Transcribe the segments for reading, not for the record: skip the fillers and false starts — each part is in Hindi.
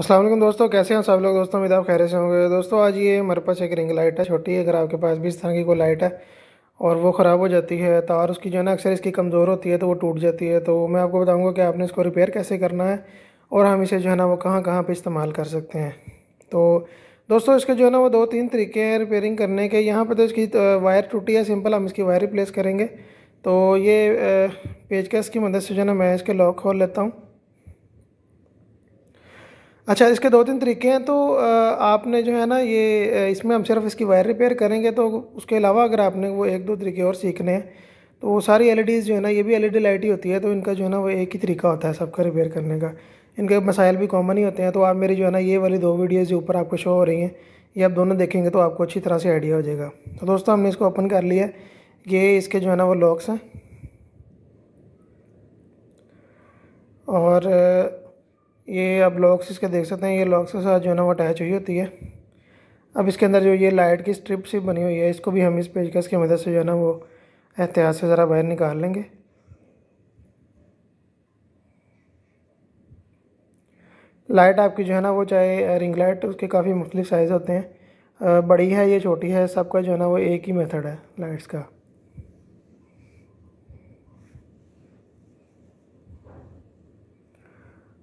अस्सलाम वालेकुम दोस्तों, कैसे हैं सब लोग। दोस्तों उम्मीद आप खैरियत से होंगे। दोस्तों आज ये हमारे पास एक रिंग लाइट है छोटी। अगर आपके पास भी इस तरह की कोई लाइट है और वो ख़राब हो जाती है, तार उसकी जो है ना अक्सर इसकी कमज़ोर होती है तो वो टूट जाती है, तो मैं आपको बताऊंगा कि आपने इसको रिपेयर कैसे करना है और हम इसे जो है ना वो कहाँ कहाँ पे इस्तेमाल कर सकते हैं। तो दोस्तों इसके जो है ना वो दो तीन तरीके हैं रिपेयरिंग करने के। यहाँ पर तो इसकी वायर टूटी है, सिंपल हम इसकी वायर रिप्लेस करेंगे। तो ये पेचकस की मदद से जो है ना मैं इसके लॉक खोल लेता हूँ। अच्छा, इसके दो तीन तरीके हैं। तो आपने जो है ना ये इसमें हम सिर्फ इसकी वायर रिपेयर करेंगे, तो उसके अलावा अगर आपने वो एक दो तरीके और सीखने हैं तो वो सारी एलईडीज़ जो है ना, ये भी एलईडी लाइट ही होती है, तो इनका जो है ना वो एक ही तरीका होता है सबका रिपेयर करने का। इनके मसाइल भी कॉमन ही होते हैं। तो आप मेरी जो है ना ये वाली दो वीडियोज़ जो ऊपर आपको शो हो रही हैं, ये आप दोनों देखेंगे तो आपको अच्छी तरह से आइडिया हो जाएगा। तो दोस्तों हमने इसको ओपन कर लिया है। ये इसके जो है ना वो लॉक्स हैं और ये आप लॉक्स इसके देख सकते हैं। ये लॉक्स के साथ जो है ना वो अटैच हुई होती है। अब इसके अंदर जो ये लाइट की स्ट्रिप सी बनी हुई है, इसको भी हम इस पेचकस की मदद से जो है ना वो एहतियात से ज़रा बाहर निकाल लेंगे। लाइट आपकी जो है ना वो चाहे रिंग लाइट, उसके काफ़ी मुख्तलिफ साइज़ होते हैं। बड़ी है, ये छोटी है, सबका जो है ना वो एक ही मेथड है लाइट्स का।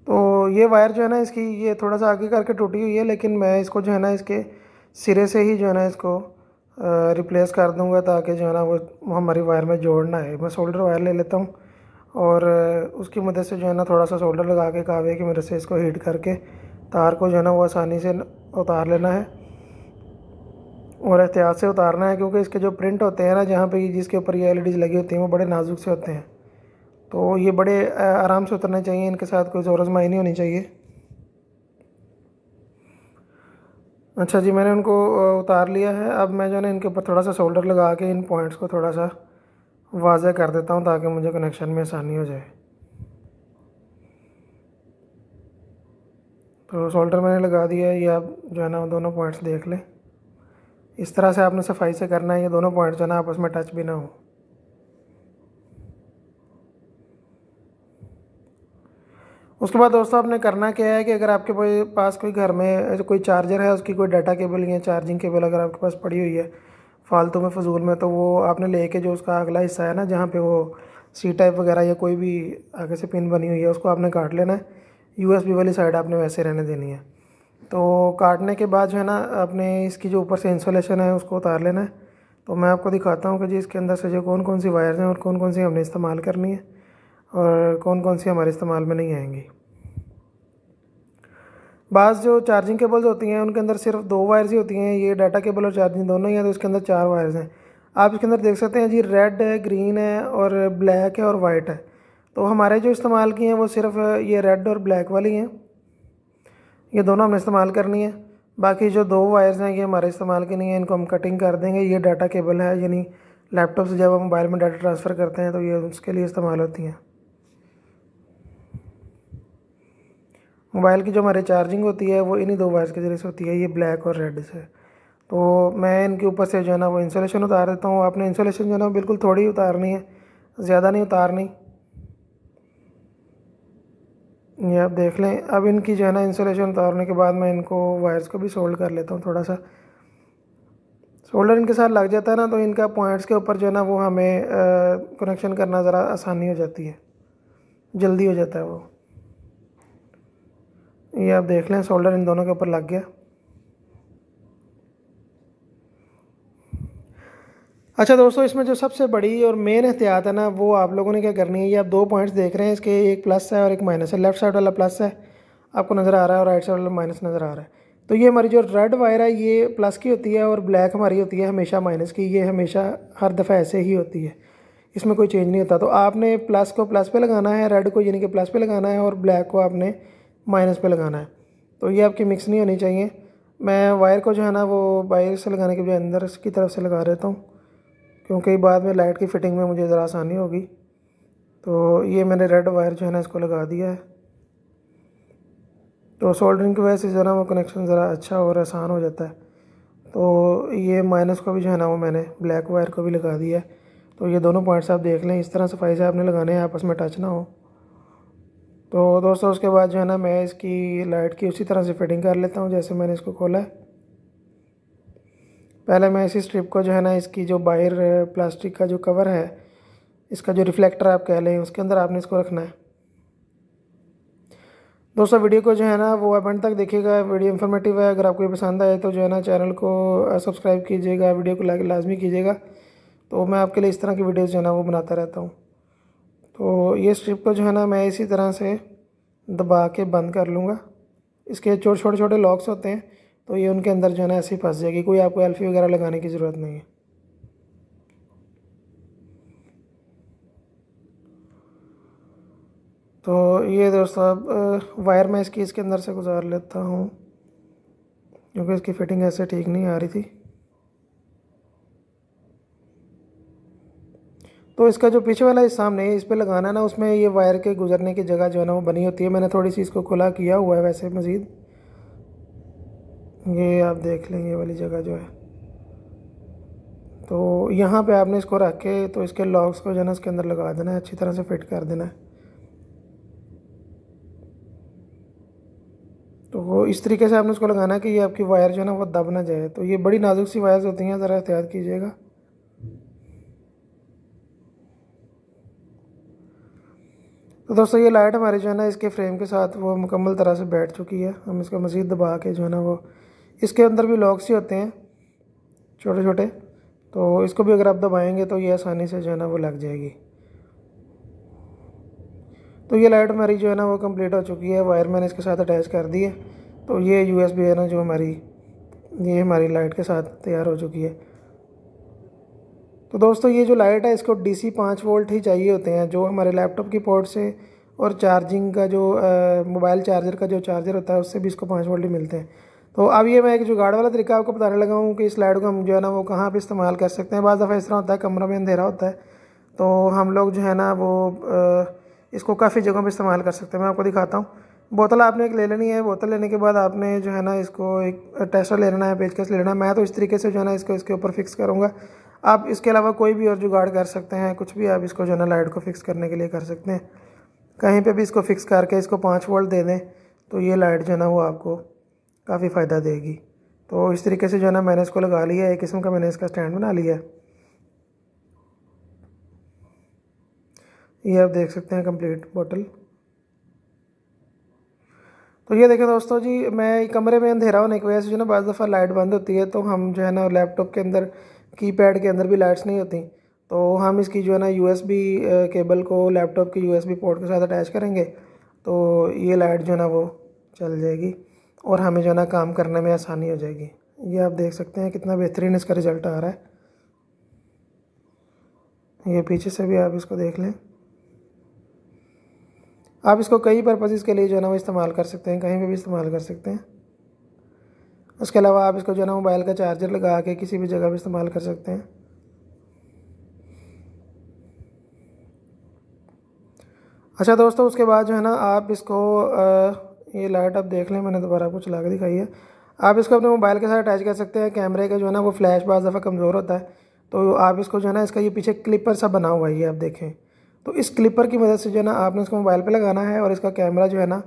तो ये वायर जो है ना इसकी ये थोड़ा सा आगे करके टूटी हुई है, लेकिन मैं इसको जो है ना इसके सिरे से ही जो है ना इसको रिप्लेस कर दूंगा, ताकि जो है ना वो हमारी वायर में जोड़ना है। मैं सोल्डर वायर ले लेता हूँ और उसकी मदद से जो है ना थोड़ा सा सोल्डर लगा के कावे की मदद से इसको हीट करके तार को जो है ना वो आसानी से उतार लेना है और एहतियात से उतारना है, क्योंकि इसके जो प्रिंट होते हैं ना, जहाँ पे जिसके ऊपर ये एलईडीज़ लगी होती हैं, वो बड़े नाजुक से होते हैं। तो ये बड़े आराम से उतरने चाहिए, इनके साथ कोई ज़ोर आजमाई नहीं होनी चाहिए। अच्छा जी, मैंने उनको उतार लिया है। अब मैं जो है ना इनके ऊपर थोड़ा सा सोल्डर लगा के इन पॉइंट्स को थोड़ा सा वाज़ेह कर देता हूँ, ताकि मुझे कनेक्शन में आसानी हो जाए। तो सोल्डर मैंने लगा दिया है। ये आप जो है ना दोनों पॉइंट्स देख लें। इस तरह से आपने सफाई से करना है, ये दोनों पॉइंट्स जो है ना आपस में टच भी ना हो। उसके बाद दोस्तों आपने करना क्या है कि अगर आपके पास कोई घर में कोई चार्जर है, उसकी कोई डाटा केबल या चार्जिंग केबल अगर आपके पास पड़ी हुई है फालतू में फजूल में, तो वो आपने लेके जो उसका अगला हिस्सा है ना, जहाँ पे वो सी टाइप वगैरह या कोई भी आगे से पिन बनी हुई है, उसको आपने काट लेना है। यूएसबी वाली साइड आपने वैसे रहने देनी है। तो काटने के बाद जो है ना आपने इसकी जो ऊपर से इंसुलेशन है उसको उतार लेना है। तो मैं आपको दिखाता हूँ कि जी इसके अंदर से जो कौन कौन सी वायर्स हैं और कौन कौन सी हमने इस्तेमाल करनी है और कौन कौन सी हमारे इस्तेमाल में नहीं आएंगी। बाज़ जो चार्जिंग केबल्स होती हैं उनके अंदर सिर्फ दो वायर्स ही होती हैं, ये डाटा केबल और चार्जिंग दोनों ही हैं, तो इसके अंदर चार वायर्स हैं। आप इसके अंदर देख सकते हैं जी, रेड है, ग्रीन है और ब्लैक है और वाइट है। तो हमारे जो इस्तेमाल की हैं वो सिर्फ ये रेड और ब्लैक वाली हैं, ये दोनों हमने इस्तेमाल करनी है। बाकी जो दो वायर्स हैं ये हमारे इस्तेमाल की नहीं है, इनको हम कटिंग कर देंगे। ये डाटा केबल है, यानी लैपटॉप से जब हम मोबाइल में डाटा ट्रांसफ़र करते हैं तो ये उसके लिए इस्तेमाल होती हैं। मोबाइल की जो हमारी चार्जिंग होती है वो इन्हीं दो वायर्स के ज़रिए से होती है, ये ब्लैक और रेड से। तो मैं इनके ऊपर से जो है ना वो इंसुलेशन उतार देता हूँ। आपने इंसुलेशन जो है ना बिल्कुल थोड़ी उतारनी है, ज़्यादा नहीं उतारनी। ये आप देख लें। अब इनकी जो है ना इंसुलेशन उतारने के बाद मैं इनको वायर्स को भी सोल्ड कर लेता हूँ। थोड़ा सा सोल्डर इनके साथ लग जाता है ना, तो इनका पॉइंट्स के ऊपर जो है ना वो हमें कनेक्शन करना ज़रा आसानी हो जाती है, जल्दी हो जाता है वो। ये आप देख लें, सोल्डर इन दोनों के ऊपर लग गया। अच्छा दोस्तों, इसमें जो सबसे बड़ी और मेन एहतियात है ना, वो आप लोगों ने क्या करनी है। ये आप दो पॉइंट्स देख रहे हैं, इसके एक प्लस है और एक माइनस है। लेफ्ट साइड वाला प्लस है आपको नज़र आ रहा है और राइट साइड वाला माइनस नज़र आ रहा है। तो ये हमारी जो रेड वायर है ये प्लस की होती है और ब्लैक हमारी होती है हमेशा माइनस की। ये हमेशा हर दफ़ा ऐसे ही होती है, इसमें कोई चेंज नहीं होता। तो आपने प्लस को प्लस पे लगाना है, रेड को यानी कि प्लस पे लगाना है और ब्लैक को आपने माइनस पे लगाना है। तो ये आपकी मिक्स नहीं होनी चाहिए। मैं वायर को जो है ना वो बाहर से लगाने के बजाय अंदर की तरफ से लगा देता हूँ, क्योंकि बाद में लाइट की फिटिंग में मुझे ज़रा आसानी होगी। तो ये मैंने रेड वायर जो है ना इसको लगा दिया है। तो सोल्डरिंग की वजह से जो है ना वो कनेक्शन ज़रा अच्छा और आसान हो जाता है। तो ये माइनस को भी जो है ना वो मैंने ब्लैक वायर को भी लगा दिया है। तो ये दोनों पॉइंट्स आप देख लें, इस तरह सफाई से आपने लगाने हैं, आपस में टच ना हो। तो दोस्तों उसके बाद जो है ना मैं इसकी लाइट की उसी तरह से फिटिंग कर लेता हूँ जैसे मैंने इसको खोला है। पहले मैं इसी स्ट्रिप को जो है ना इसकी जो बाहर प्लास्टिक का जो कवर है, इसका जो रिफ्लेक्टर आप कह लें, उसके अंदर आपने इसको रखना है। दोस्तों वीडियो को जो है ना वो आप एंड तक देखिएगा, वीडियो इन्फॉर्मेटिव है। अगर आपको ये पसंद आए तो जो है ना चैनल को सब्सक्राइब कीजिएगा, वीडियो को लाइक लाजमी कीजिएगा। तो मैं आपके लिए इस तरह की वीडियोज़ जो है ना वो बनाता रहता हूँ। तो ये स्ट्रिप को जो है ना मैं इसी तरह से दबा के बंद कर लूँगा। इसके छोटे छोटे लॉक्स होते हैं, तो ये उनके अंदर जो है ना ऐसे ही फंस जाएगी, कोई आपको एल्फी वगैरह लगाने की ज़रूरत नहीं है। तो ये दोस्तों अब वायर मैं इसके अंदर से गुजार लेता हूँ क्योंकि इसकी फ़िटिंग ऐसे ठीक नहीं आ रही थी। तो इसका जो पीछे वाला हिस्सा हमने इस पे लगाना है ना, उसमें ये वायर के गुजरने की जगह जो है ना वो बनी होती है। मैंने थोड़ी सी इसको खुला किया हुआ है वैसे मज़ीद, ये आप देख लेंगे ये वाली जगह जो है। तो यहाँ पे आपने इसको रख के तो इसके लॉक्स को जो है ना इसके अंदर लगा देना है, अच्छी तरह से फिट कर देना है। तो वो इस तरीके से आपने इसको लगाना है कि ये आपकी वायर जो है ना वो दब ना जाए। तो ये बड़ी नाजुक सी वायर्स होती हैं, ज़रा एहतियात कीजिएगा। तो दोस्तों ये लाइट हमारी जो है ना इसके फ्रेम के साथ वो मुकम्मल तरह से बैठ चुकी है। हम इसको मज़ीद दबा के जो है ना वो, इसके अंदर भी लॉक्स ही होते हैं छोटे छोटे, तो इसको भी अगर आप दबाएंगे तो ये आसानी से जो है ना वो लग जाएगी। तो ये लाइट हमारी जो है ना वो कंप्लीट हो चुकी है, वायर मैंने इसके साथ अटैच कर दी है। तो ये USB है ना जो ये हमारी लाइट के साथ तैयार हो चुकी है। तो दोस्तों ये जो लाइट है इसको DC 5 वोल्ट ही चाहिए होते हैं, जो हमारे लैपटॉप की पोर्ट से और चार्जिंग का जो मोबाइल चार्जर का जो चार्जर होता है उससे भी इसको 5 वोल्ट ही मिलते हैं। तो अब ये मैं एक जुगाड़ वाला तरीका आपको बताने लगा हूँ कि इस लाइट को हम जो है ना वो कहाँ पे इस्तेमाल कर सकते हैं। बाज़ दफ़ा इस तरह होता है कमरा में अंधेरा होता है, तो हम लोग जो है ना वो इसको काफ़ी जगहों पे इस्तेमाल कर सकते हैं। मैं आपको दिखाता हूँ। बोतल आपने एक ले लेनी है, बोतल लेने के बाद आपने जो है ना इसको एक टेस्टर ले लेना है, पेचकस ले लेना है। मैं तो इस तरीके से जो है ना इसको इसके ऊपर फिक्स करूँगा। आप इसके अलावा कोई भी और जुगाड़ कर सकते हैं, कुछ भी आप इसको जो है ना लाइट को फिक्स करने के लिए कर सकते हैं। कहीं पे भी इसको फिक्स करके इसको 5 वोल्ट दे दें तो ये लाइट जो है ना वो आपको काफ़ी फ़ायदा देगी। तो इस तरीके से जो है ना मैंने इसको लगा लिया है, एक किस्म का मैंने इसका स्टैंड बना लिया है। ये आप देख सकते हैं कंप्लीट बोतल। तो ये देखें दोस्तों जी, मैं कमरे में अंधेरा होने की वजह से जो ना बाज़ दफ़ा लाइट बंद होती है, तो हम जो है ना लैपटॉप के अंदर कीपैड के अंदर भी लाइट्स नहीं होती, तो हम इसकी जो है ना USB केबल को लैपटॉप के USB पोर्ट के साथ अटैच करेंगे तो ये लाइट जो है ना वो चल जाएगी और हमें जो है ना काम करने में आसानी हो जाएगी। ये आप देख सकते हैं कितना बेहतरीन इसका रिज़ल्ट आ रहा है। ये पीछे से भी आप इसको देख लें। आप इसको कई पर्पज़ के लिए जो है ना वो इस्तेमाल कर सकते हैं, कहीं पे भी इस्तेमाल कर सकते हैं। उसके अलावा आप इसको जो है ना मोबाइल का चार्जर लगा के किसी भी जगह पे इस्तेमाल कर सकते हैं। अच्छा दोस्तों, उसके बाद जो है ना आप इसको ये लाइट आप देख लें, मैंने दोबारा आपको चला के दिखाई है। आप इसको अपने मोबाइल के साथ अटैच कर सकते हैं। कैमरे का जो है ना वो फ्लैश बाज़ दफ़ा कमज़ोर होता है, तो आप इसको जो है ना इसका ये पीछे क्लिपर सा बना हुआ है, ये आप देखें। तो इस क्लिपर की मदद से जो है ना आपने इसको मोबाइल पे लगाना है और इसका कैमरा जो है ना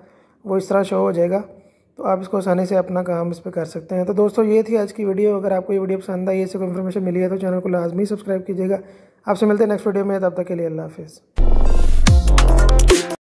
वो इस तरह शो हो जाएगा, तो आप इसको आसानी से अपना काम इस पर कर सकते हैं। तो दोस्तों ये थी आज की वीडियो। अगर आपको ये वीडियो पसंद आई, इससे कोई इन्फॉर्मेशन मिली है तो चैनल को लाजमी सब्सक्राइब कीजिएगा। आपसे मिलते हैं नेक्स्ट वीडियो में, तब तक के लिए अल्लाह हाफ़िज़।